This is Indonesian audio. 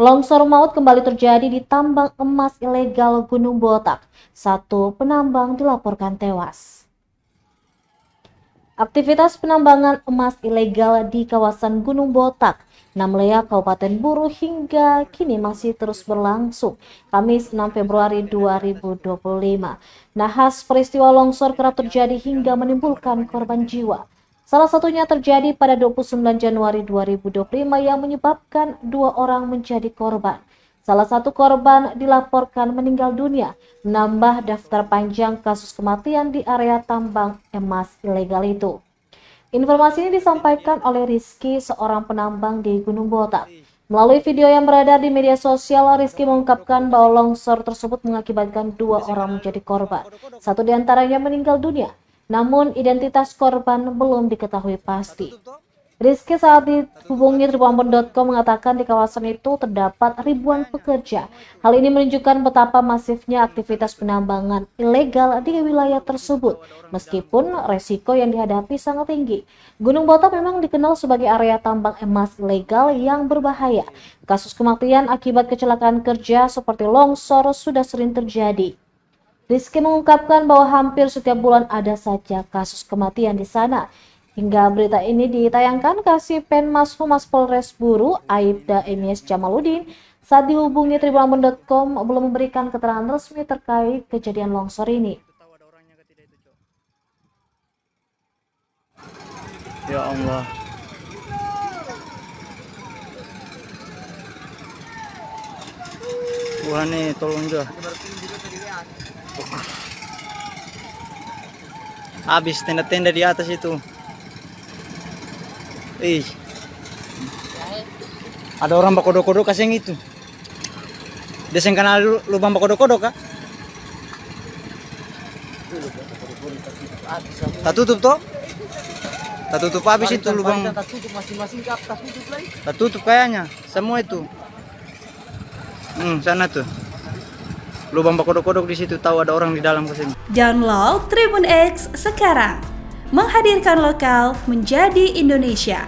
Longsor maut kembali terjadi di tambang emas ilegal Gunung Botak. Satu penambang dilaporkan tewas. Aktivitas penambangan emas ilegal di kawasan Gunung Botak, Namlea, Kabupaten Buru hingga kini masih terus berlangsung. Kamis 6 Februari 2025. Nahas peristiwa longsor kerap terjadi hingga menimbulkan korban jiwa. Salah satunya terjadi pada 29 Januari 2025 yang menyebabkan 2 orang menjadi korban. Salah satu korban dilaporkan meninggal dunia, menambah daftar panjang kasus kematian di area tambang emas ilegal itu. Informasi ini disampaikan oleh Rizky, seorang penambang di Gunung Botak. Melalui video yang beredar di media sosial, Rizky mengungkapkan bahwa longsor tersebut mengakibatkan 2 orang menjadi korban. Satu di antaranya meninggal dunia, namun identitas korban belum diketahui pasti. Rizky saat dihubungi tribunambon.com mengatakan di kawasan itu terdapat ribuan pekerja. Hal ini menunjukkan betapa masifnya aktivitas penambangan ilegal di wilayah tersebut, meskipun resiko yang dihadapi sangat tinggi. Gunung Botak memang dikenal sebagai area tambang emas ilegal yang berbahaya. Kasus kematian akibat kecelakaan kerja seperti longsor sudah sering terjadi. Rizky mengungkapkan bahwa hampir setiap bulan ada saja kasus kematian di sana. Hingga berita ini ditayangkan, Kasih Penmas Humas Polres Buru, Aibda Ms. Jamaluddin, saat dihubungi tribunambon.com belum memberikan keterangan resmi terkait kejadian longsor ini. Ya Allah. Tuhan nih, tolong juga. Habis tenda-tenda di atas itu. Ada orang bakodok-kodok kasih yang itu. Deseng kanal lubang bakodok-kodok kah? Tak tutup toh? Tak tutup habis itu lubang. Tak tutup masing-masing kap, tak tutup lagi. Tak tutup kayaknya, semua itu. Sana tuh. Lubang bakodok-kodok di situ, tahu ada orang di dalam kesini. Download Tribun X sekarang. Menghadirkan lokal menjadi Indonesia.